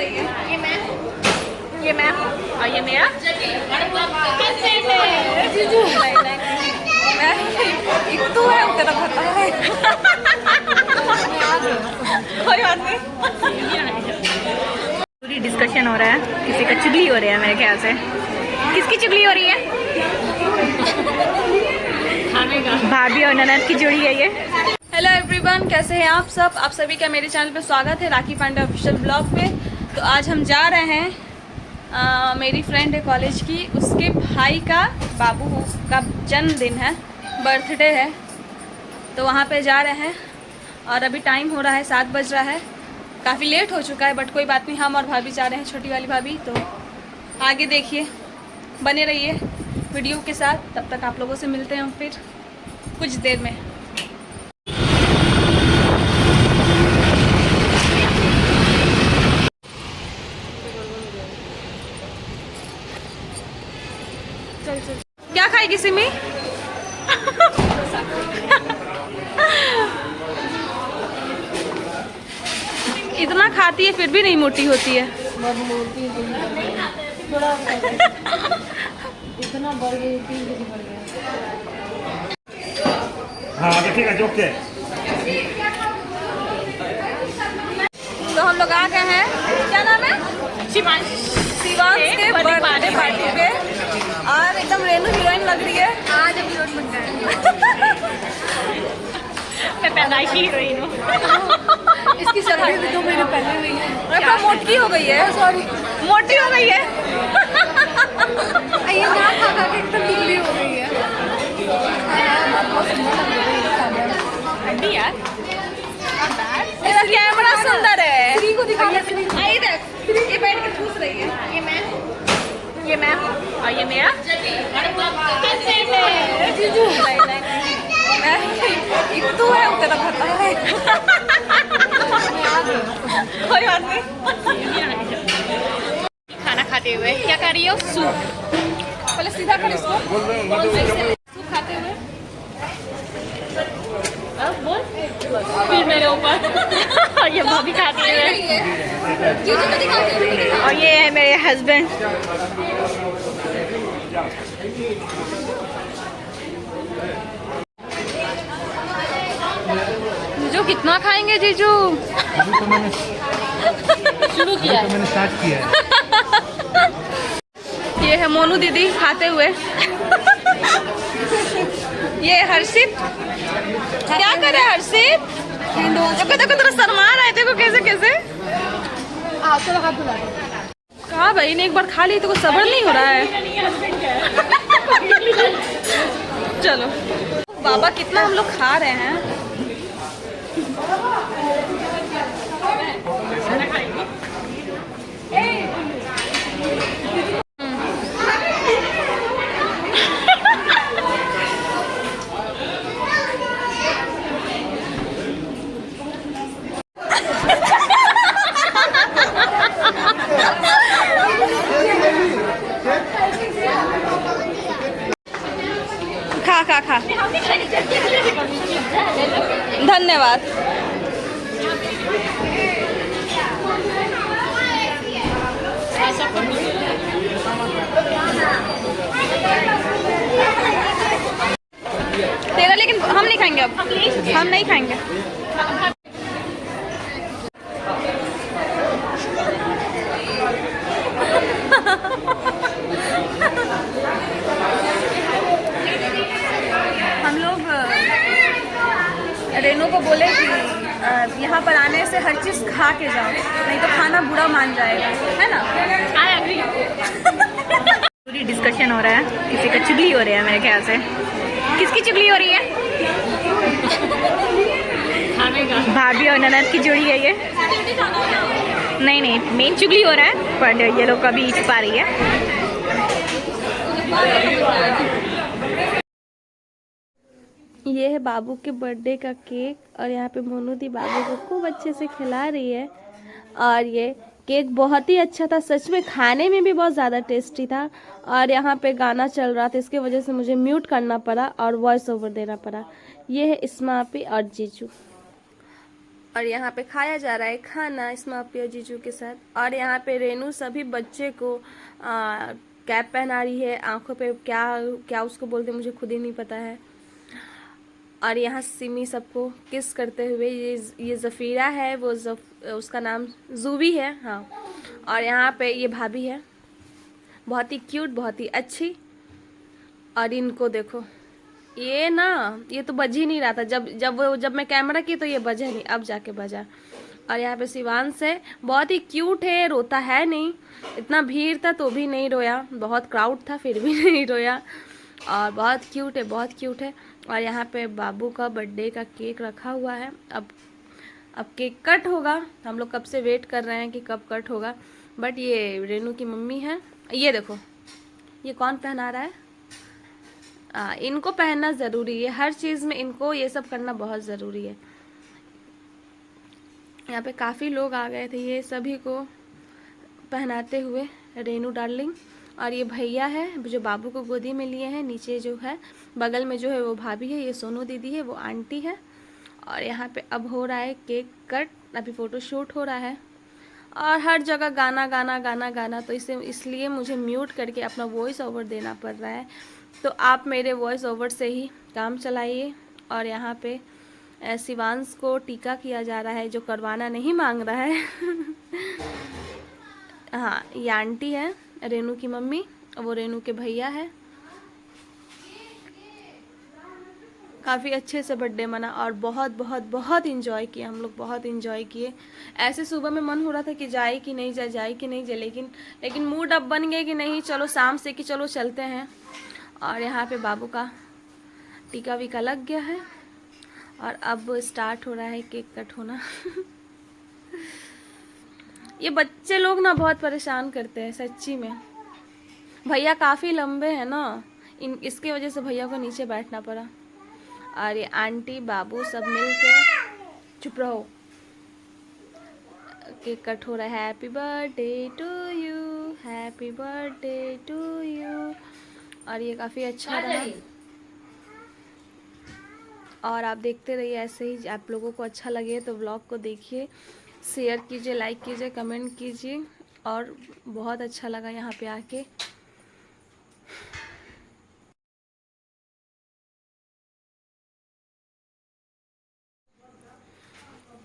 रही है। ये मैं और ये मेरा जीजू। मैं तू है तेरा पता है। कोई बात नहीं। पूरी डिस्कशन हो रहा है, किसी का चुगली हो रही है मेरे ख्याल से। किसकी चुगली हो रही है? भाभी और ननद की जोड़ी है ये। हेलो एवरीवन, कैसे हैं आप सब? आप सभी का मेरे चैनल पे स्वागत है, राखी पांडे ऑफिशियल ब्लॉग पे। तो आज हम जा रहे हैं, मेरी फ्रेंड है कॉलेज की, उसके भाई का बाबू का जन्मदिन है, बर्थडे है, तो वहाँ पे जा रहे हैं। और अभी टाइम हो रहा है 7 बज रहा है, काफ़ी लेट हो चुका है, बट कोई बात नहीं। हम और भाभी जा रहे हैं, छोटी वाली भाभी। तो आगे देखिए, बने रहिए वीडियो के साथ। तब तक आप लोगों से मिलते हैं फिर कुछ देर में। चल चल, क्या खाएगी सिमी? इतना खाती है फिर भी नहीं मोटी होती है। इतना बढ़ गई, 3 केजी बढ़ गया। हाँ देखिएगा जो के। तो हम लोग आ गए हैं, क्या नाम है? शिवांश के बर्थडे पार्टी पे। और एकदम रेनू हीरोइन लग रही है आज। अब हीरोइन बन गए। मैं पैदाइशी हीरोइन हूँ। इसकी शादी भी 2 महीने पहले हुई है। क्या मोटी हो गई है? सॉरी, मोटी हो गई है। ये ना खा खा के एकदम दुबली हो गई है। हड्डी यार, तेरा कैमरा सुंदर है। श्री को दिखा। आई देख, ये बैठ के ठूस रही है। ये मैं और ये मेरा जीजू। तू है तेरा पता है। कोई बात नहीं। खाना खाते हुए क्या कर रही हो? सूप। पहले सीधा कर इसको। सूप खाते हुए बोल, फिर मेरे ऊपर। और ये भाभी खाती है, और ये है मेरे हस्बैंड। जीजू कितना खाएंगे जीजू? अभी तो मैंने शुरू किया है। मैंने स्टार्ट किया है। ये है मोनू दीदी खाते हुए। ये हर्षित क्या कर रहा है? हर्षित देखो देखो, तेरा शर्मा रहा है, देखो कैसे कैसे। कहा भाई ने एक बार खा ली तो कुछ सब्र नहीं हो रहा है। चलो बाबा, कितना हम लोग खा रहे हैं। खा खा खा, धन्यवाद। तेरा लेकिन हम नहीं खाएंगे, अब हम नहीं खाएंगे। हम लोग रेनू को बोले कि यहाँ पर आने से हर चीज़ खा के जाओ, नहीं तो खाना बुरा मान जाएगा, है ना? पूरी डिस्कशन हो रहा है, किसी का चुगली हो रही है मेरे ख्याल से। किसकी चुगली हो रही है? भाभी और ननद की जोड़ी है ये। नहीं नहीं, मेन चुगली हो रहा है, पर ये लोग कभी छुपा रही है। ये है बाबू के बर्थडे का केक, और यहाँ पे मोनू दी बाबू को खूब अच्छे से खिला रही है। और ये केक बहुत ही अच्छा था, सच में खाने में भी बहुत ज़्यादा टेस्टी था। और यहाँ पे गाना चल रहा था, इसकी वजह से मुझे म्यूट करना पड़ा और वॉइस ओवर देना पड़ा। ये है इस्मा आपी और जीजू। और यहाँ पे खाया जा रहा है खाना स्मापी और जीजू के साथ। और यहाँ पे रेनू सभी बच्चे को कैप पहना रही है, आंखों पे क्या क्या उसको बोलते मुझे खुद ही नहीं पता है। और यहाँ सिमी सबको किस करते हुए, ये जफ़ीरा है, वो उसका नाम जूबी है, हाँ। और यहाँ पे ये भाभी है, बहुत ही क्यूट, बहुत ही अच्छी। और इनको देखो, ये ना, ये तो बज ही नहीं रहा था, जब मैं कैमरा की तो ये बजा नहीं, अब जाके बजा। और यहाँ पे शिवांश है, बहुत ही क्यूट है, रोता है नहीं, इतना भीड़ था तो भी नहीं रोया, बहुत क्राउड था फिर भी नहीं रोया, और बहुत क्यूट है, बहुत क्यूट है। और यहाँ पे बाबू का बर्थडे का केक रखा हुआ है, अब केक कट होगा, हम लोग कब से वेट कर रहे हैं कि कब कट होगा। बट ये रेनू की मम्मी है, ये देखो, ये कौन पहना रहा है, इनको पहनना ज़रूरी है, हर चीज़ में इनको ये सब करना बहुत ज़रूरी है। यहाँ पे काफ़ी लोग आ गए थे, ये सभी को पहनाते हुए रेनू डार्लिंग। और ये भैया है जो बाबू को गोदी में लिए हैं, नीचे जो है बगल में जो है वो भाभी है, ये सोनू दीदी है, वो आंटी है। और यहाँ पे अब हो रहा है केक कट, अभी फ़ोटो शूट हो रहा है। और हर जगह गाना गाना गाना गाना, तो इसलिए मुझे म्यूट करके अपना वॉइस ओवर देना पड़ रहा है, तो आप मेरे वॉइस ओवर से ही काम चलाइए। और यहाँ पे शिवांश को टीका किया जा रहा है, जो करवाना नहीं मांग रहा है हाँ, ये आंटी है रेनू की मम्मी, वो रेनू के भैया है। काफ़ी अच्छे से बर्थडे मना और बहुत बहुत बहुत इन्जॉय किया हम लोग, बहुत इन्जॉय किए। ऐसे सुबह में मन हो रहा था कि जाए कि नहीं जाए, जाए कि नहीं जाए, लेकिन मूड अब बन गया कि नहीं, चलो शाम से कि चलो चलते हैं। और यहाँ पे बाबू का टीका वीका लग गया है और अब स्टार्ट हो रहा है केक कट होना ये बच्चे लोग ना बहुत परेशान करते हैं सच्ची में। भैया काफ़ी लंबे हैं ना, इसकी वजह से भैया को नीचे बैठना पड़ा। और ये आंटी बाबू सब मिल के, चुप रहो, केक कट हो रहा है। Happy birthday to you, happy birthday to you. और ये काफ़ी अच्छा रहा, और आप देखते रहिए ऐसे ही। आप लोगों को अच्छा लगे तो व्लॉग को देखिए, शेयर कीजिए, लाइक कीजिए, कमेंट कीजिए। और बहुत अच्छा लगा यहाँ पे आके।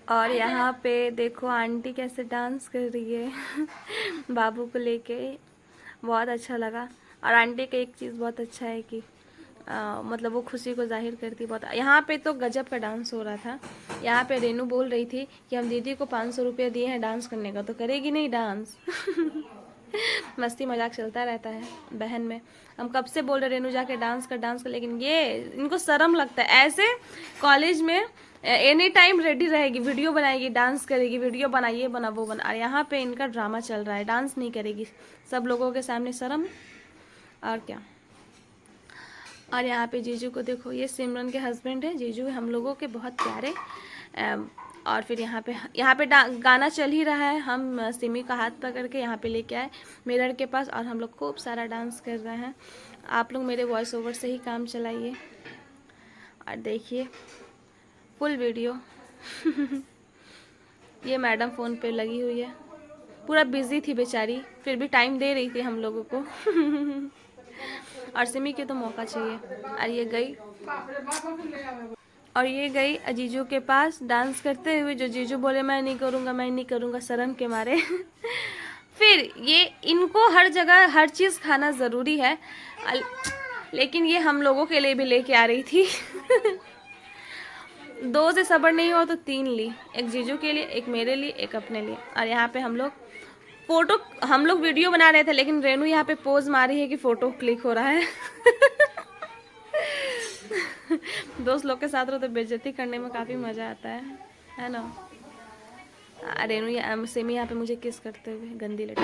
और यहाँ पे देखो आंटी कैसे डांस कर रही है बाबू को लेके, बहुत अच्छा लगा। और आंटी का एक चीज़ बहुत अच्छा है कि मतलब वो खुशी को जाहिर करती बहुत। यहाँ पे तो गजब का डांस हो रहा था। यहाँ पे रेनू बोल रही थी कि हम दीदी को 500 रुपये दिए हैं डांस करने का, तो करेगी नहीं डांस मस्ती मजाक चलता रहता है बहन में। हम कब से बोल रहे रेनू जाके डांस कर, लेकिन ये इनको शर्म लगता है। ऐसे कॉलेज में एनी टाइम रेडी रहेगी, वीडियो बनाएगी, डांस करेगी, वीडियो बनाइए बना वो बना। और यहाँ पे इनका ड्रामा चल रहा है, डांस नहीं करेगी, सब लोगों के सामने शर्म और क्या। और यहाँ पे जीजू को देखो, ये सिमरन के हस्बैंड है, जीजू हम लोगों के बहुत प्यारे। और फिर यहाँ पे गाना चल ही रहा है। हम सिमी का हाथ पकड़ के यहाँ पे लेके आए मिरर के पास, और हम लोग खूब सारा डांस कर रहे हैं। आप लोग मेरे वॉइस ओवर से ही काम चलाइए और देखिए फुल वीडियो ये मैडम फ़ोन पे लगी हुई है, पूरा बिजी थी बेचारी, फिर भी टाइम दे रही थी हम लोगों को और सिमी के तो मौका चाहिए। और ये गई जीजू के पास डांस करते हुए, जो जीजू बोले मैं नहीं करूँगा शर्म के मारे फिर ये इनको हर जगह हर चीज़ खाना ज़रूरी है, लेकिन ये हम लोगों के लिए भी लेके आ रही थी 2 से सब्र नहीं हुआ तो 3 ली, एक जीजू के लिए, एक मेरे लिए, एक अपने लिए। और यहाँ पे हम लोग वीडियो बना रहे थे, लेकिन रेनू यहाँ पे पोज मारी है कि फ़ोटो क्लिक हो रहा है दोस्त लोग के साथ रहो तो बेइज्जती करने में काफ़ी मज़ा आता है ना। रेनू सिमी यहाँ पे मुझे किस करते हुए, गंदी लड़की